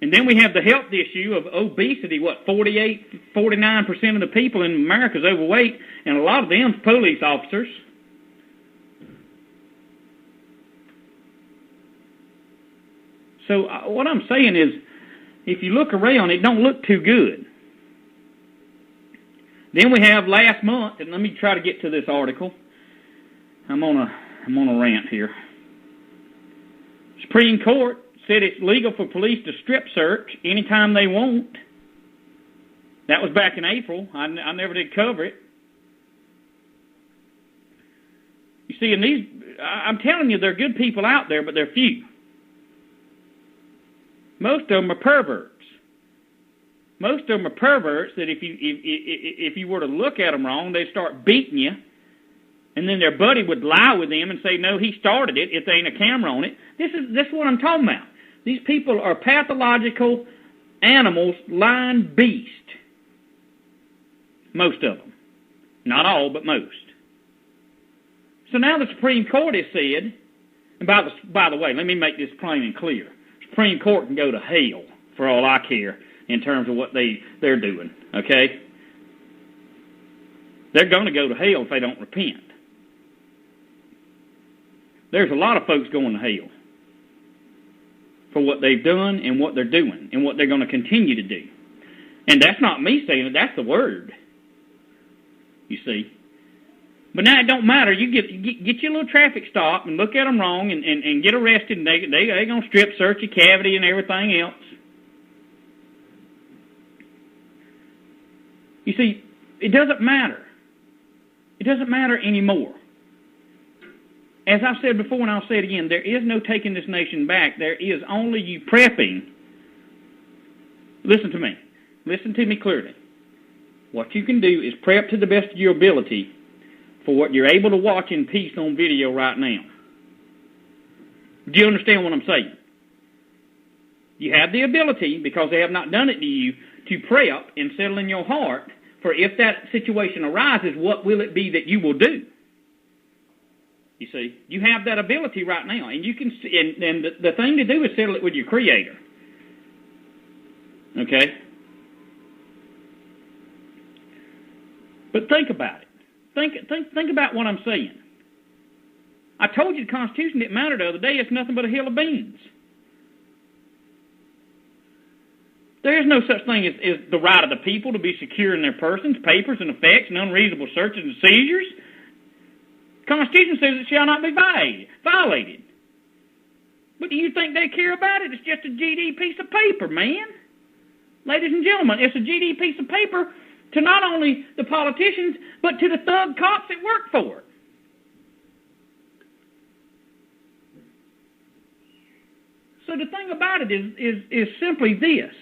And then we have the health issue of obesity. 49% of the people in America is overweight, and a lot of them police officers. So what I'm saying is, if you look around, it don't look too good. Then we have last month, and let me try to get to this article. I'm on a rant here. Supreme Court said it's legal for police to strip search anytime they want. That was back in April. I never did cover it. You see, I'm telling you, there are good people out there, but they're few. Most of them are perverts. Most of them are perverts that if you were to look at them wrong, they'd start beating you, and then their buddy would lie with them and say, no, he started it if there ain't a camera on it. This is what I'm talking about. These people are pathological animals, lying beasts. Most of them. Not all, but most. So now the Supreme Court has said, and by the way, let me make this plain and clear. Supreme Court can go to hell for all I care in terms of what they're doing, okay? They're going to go to hell if they don't repent. There's a lot of folks going to hell for what they've done and what they're doing and what they're going to continue to do. And that's not me saying it, that's the Word, you see. But now it don't matter. You get your little traffic stop and look at them wrong and get arrested, and they're going to strip search your cavity and everything else. You see, it doesn't matter. It doesn't matter anymore. As I've said before, and I'll say it again, there is no taking this nation back. There is only you prepping. Listen to me. Listen to me clearly. What you can do is prep to the best of your ability for what you're able to watch in peace on video right now. Do you understand what I'm saying? You have the ability, because they have not done it to you, to prep and settle in your heart for if that situation arises, what will it be that you will do? You see, you have that ability right now, and you can see, and the thing to do is settle it with your Creator. Okay? But think about it. Think about what I'm saying. I told you the Constitution didn't matter the other day. It's nothing but a hill of beans. There is no such thing as the right of the people to be secure in their persons, papers, and effects, and unreasonable searches and seizures. The Constitution says it shall not be violated. But do you think they care about it? It's just a GD piece of paper, man. Ladies and gentlemen, it's a GD piece of paper to not only the politicians, but to the thug cops that work for it. So the thing about it is simply this.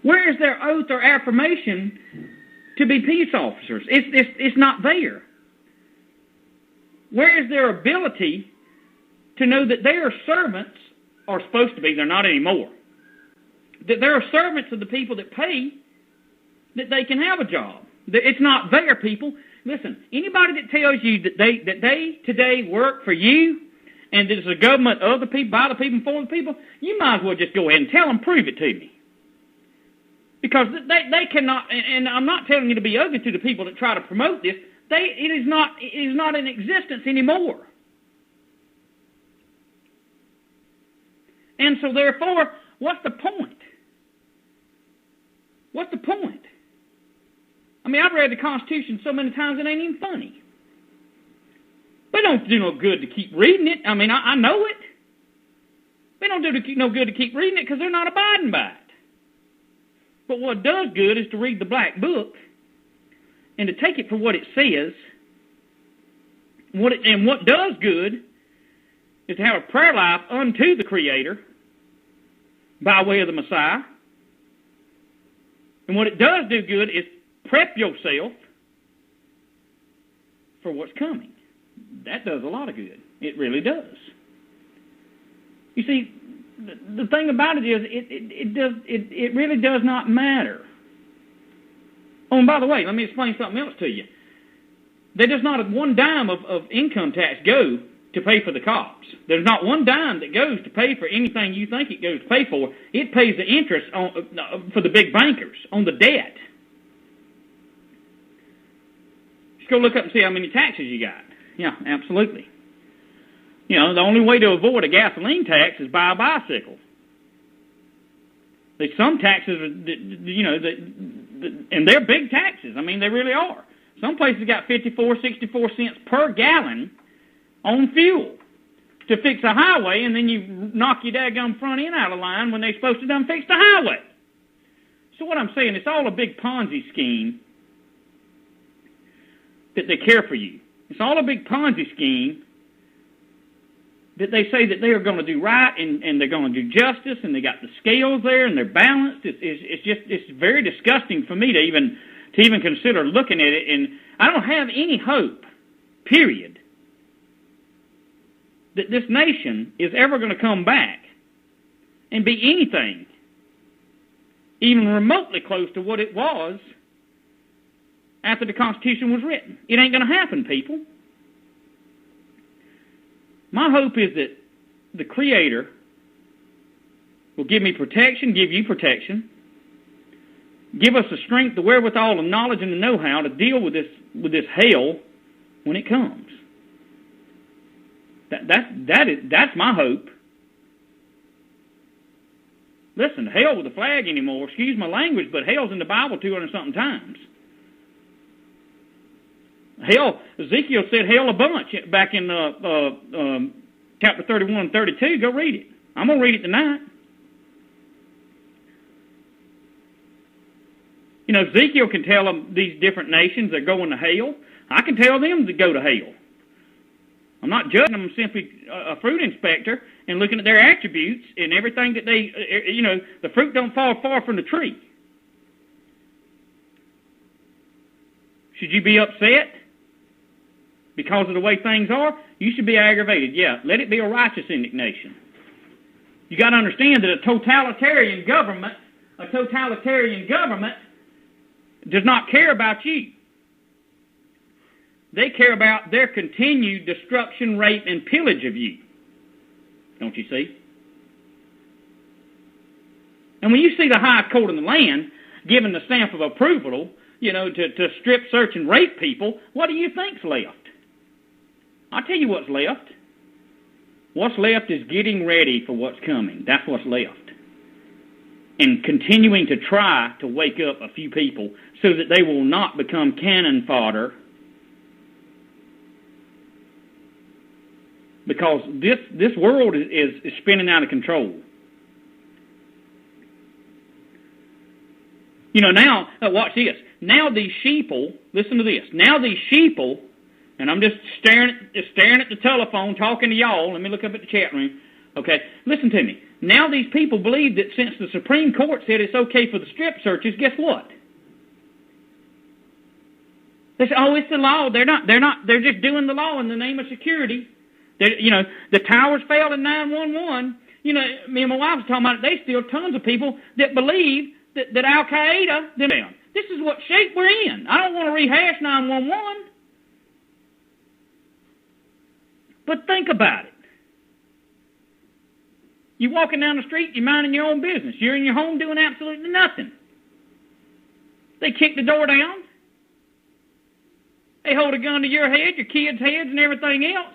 Where is their oath or affirmation to be peace officers? It's not there. Where is their ability to know that they are servants, or supposed to be, they're not anymore, that there are servants of the people that pay, that they can have a job? It's not there, people. Listen, anybody that tells you that they today work for you, and that it's a government of the people, by the people, for the people, you might as well just go ahead and tell them, prove it to me. Because they cannot, and I'm not telling you to be ugly to the people that try to promote this, it is not in existence anymore. And so therefore, what's the point? What's the point? I mean, I've read the Constitution so many times it ain't even funny. They don't do no good to keep reading it. I mean, I know it. They don't do no good to keep reading it because they're not abiding by it. But what does good is to read the black book and to take it for what it says. And what does good is to have a prayer life unto the Creator by way of the Messiah. And what it does do good is prep yourself for what's coming. That does a lot of good. It really does. You see, the thing about it is, it really does not matter. Oh, and by the way, let me explain something else to you. There does not one dime of income tax go to pay for the cops. There's not one dime that goes to pay for anything you think it goes to pay for. It pays the interest for the big bankers on the debt. Just go look up and see how many taxes you got. Yeah, absolutely. The only way to avoid a gasoline tax is buy a bicycle. There's some taxes, and they're big taxes. I mean, they really are. Some places got 54, 64 cents per gallon on fuel to fix a highway, and then you knock your daggum front end out of line when they're supposed to done fix the highway. So what I'm saying, it's all a big Ponzi scheme that they care for you. It's all a big Ponzi scheme that they say that they are going to do right and they're going to do justice, and they got the scales there and they're balanced. It's very disgusting for me to even consider looking at it, and I don't have any hope, period, that this nation is ever going to come back and be anything even remotely close to what it was after the Constitution was written. It ain't going to happen, people. My hope is that the Creator will give me protection, give you protection, give us the strength, the wherewithal, the knowledge, and the know-how to deal with this hell when it comes. That's my hope. Listen, hell with a flag anymore. Excuse my language, but hell's in the Bible 200-something times. Hell, Ezekiel said hell a bunch back in chapter 31 and 32. Go read it. I'm going to read it tonight. Ezekiel can tell them these different nations they're going to hell. I can tell them to go to hell. I'm not judging them. I'm simply a fruit inspector and looking at their attributes and everything that they, the fruit don't fall far from the tree. Should you be upset because of the way things are? You should be aggravated. Yeah, let it be a righteous indignation. You got to understand that a totalitarian government does not care about you. They care about their continued destruction, rape, and pillage of you. Don't you see? And when you see the highest court in the land giving the stamp of approval, to strip, search, and rape people, what do you think's left? I'll tell you what's left. What's left is getting ready for what's coming. That's what's left. And continuing to try to wake up a few people so that they will not become cannon fodder, because this world is spinning out of control. Now, watch this. Now these sheeple, listen to this. Now these sheeple, and I'm just staring at the telephone, talking to y'all. Let me look up at the chat room. Okay, listen to me. Now these people believe that since the Supreme Court said it's okay for the strip searches, guess what? They say, oh, it's the law. They're just doing the law in the name of security. The towers failed in 911. Me and my wife was talking about it. There's still tons of people that believe that Al-Qaeda, this is what shape we're in. I don't want to rehash 911. But think about it. You're walking down the street, you're minding your own business. You're in your home doing absolutely nothing. They kick the door down. They hold a gun to your head, your kids' heads, and everything else.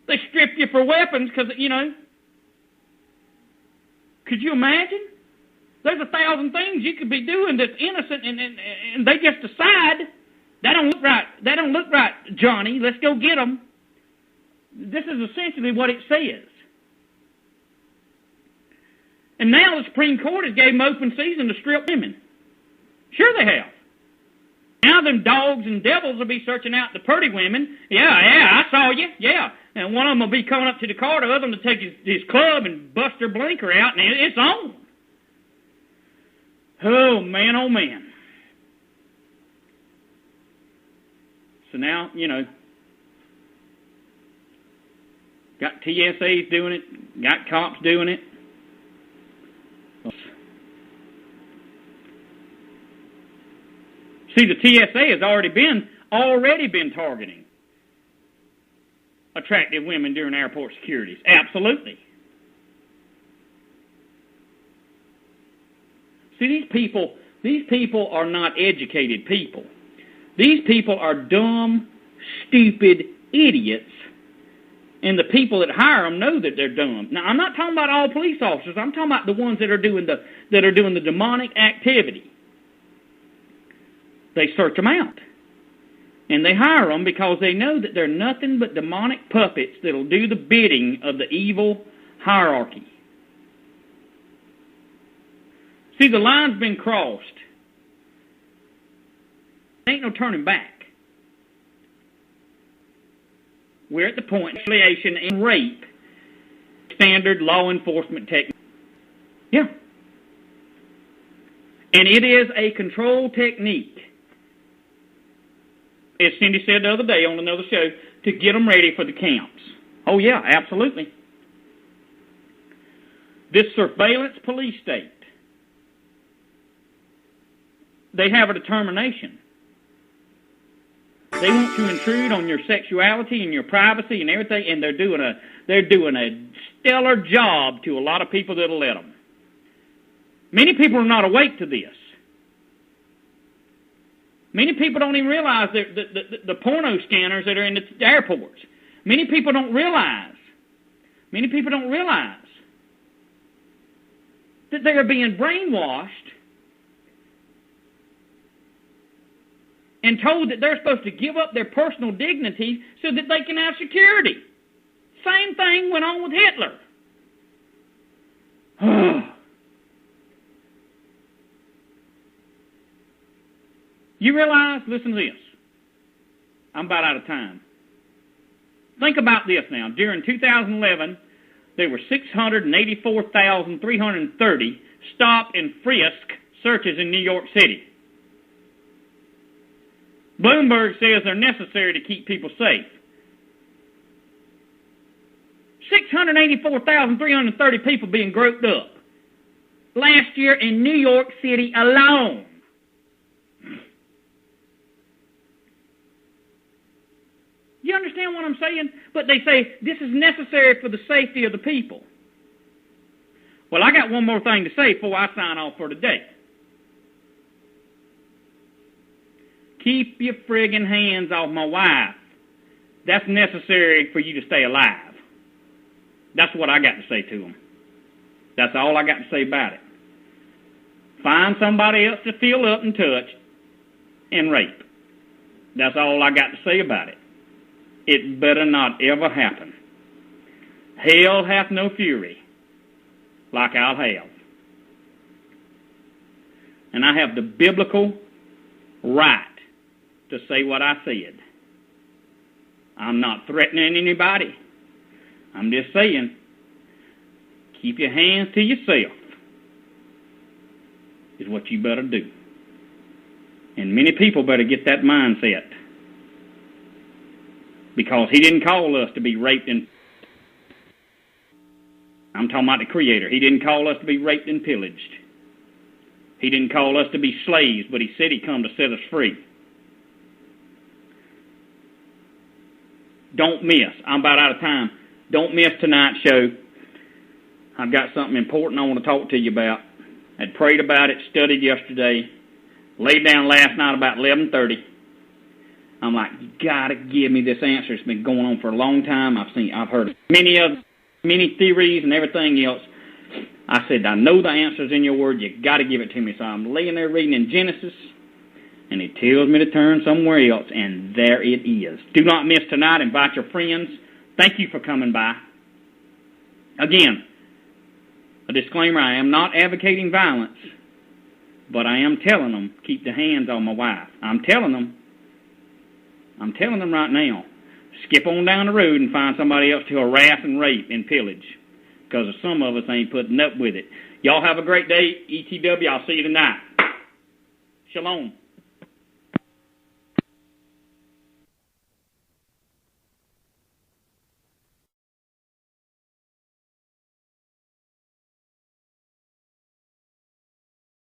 They strip you for weapons because, could you imagine? There's 1,000 things you could be doing that's innocent, and they just decide, that don't look right. That don't look right, Johnny. Let's go get them. This is essentially what it says. And now the Supreme Court has gave them open season to strip women. Sure they have. Now them dogs and devils will be searching out the pretty women. Yeah, I saw you. Yeah. And one of them will be coming up to the car, the other one to take his club and bust their blinker out, and it's on. Oh, man, oh, man. So now, got TSAs doing it, got cops doing it. See, the TSA has already been targeting. attractive women during airport securities. Absolutely. See, these people are not educated people. These people are dumb, stupid idiots, and the people that hire them know that they're dumb. Now, I'm not talking about all police officers. I'm talking about the ones that are doing the demonic activity. They search them out, and they hire them because they know that they're nothing but demonic puppets that'll do the bidding of the evil hierarchy. See, the line's been crossed. There ain't no turning back. We're at the point of humiliation and rape, standard law enforcement technique. Yeah. And it is a control technique, as Cindy said the other day on another show, to get them ready for the camps. Oh, yeah, absolutely. This surveillance police state, they have a determination. They want to intrude on your sexuality and your privacy and everything, and they're doing a stellar job to a lot of people that'll let them. Many people are not awake to this. Many people don't even realize the porno scanners that are in the airports. Many people don't realize that they are being brainwashed and told that they're supposed to give up their personal dignity so that they can have security. Same thing went on with Hitler. You realize, listen to this. I'm about out of time. Think about this now. During 2011, there were 684,330 stop and frisk searches in New York City. Bloomberg says they're necessary to keep people safe. 684,330 people being groped up last year in New York City alone. You understand what I'm saying? But they say this is necessary for the safety of the people. Well, I got one more thing to say before I sign off for today. Keep your friggin' hands off my wife. That's necessary for you to stay alive. That's what I got to say to them. That's all I got to say about it. Find somebody else to feel up and touch and rape. That's all I got to say about it. It better not ever happen. Hell hath no fury like I'll have. And I have the biblical right to say what I said. I'm not threatening anybody. I'm just saying, keep your hands to yourself is what you better do. And many people better get that mindset. Because he didn't call us to be raped and... I'm talking about the Creator. He didn't call us to be raped and pillaged. He didn't call us to be slaves, but he said he come to set us free. Don't miss. I'm about out of time. Don't miss tonight's show. I've got something important I want to talk to you about. I'd prayed about it, studied yesterday, laid down last night about 11:30. I'm like, you got to give me this answer. It's been going on for a long time. I've heard many theories and everything else. I said, I know the answer's in your word. You got to give it to me. So I'm laying there reading in Genesis, and it tells me to turn somewhere else, and there it is. Do not miss tonight. Invite your friends. Thank you for coming by. Again, a disclaimer, I am not advocating violence, but I am telling them, keep the hands on my wife. I'm telling them right now, skip on down the road and find somebody else to harass and rape and pillage, because some of us ain't putting up with it. Y'all have a great day. ETW, I'll see you tonight. Shalom.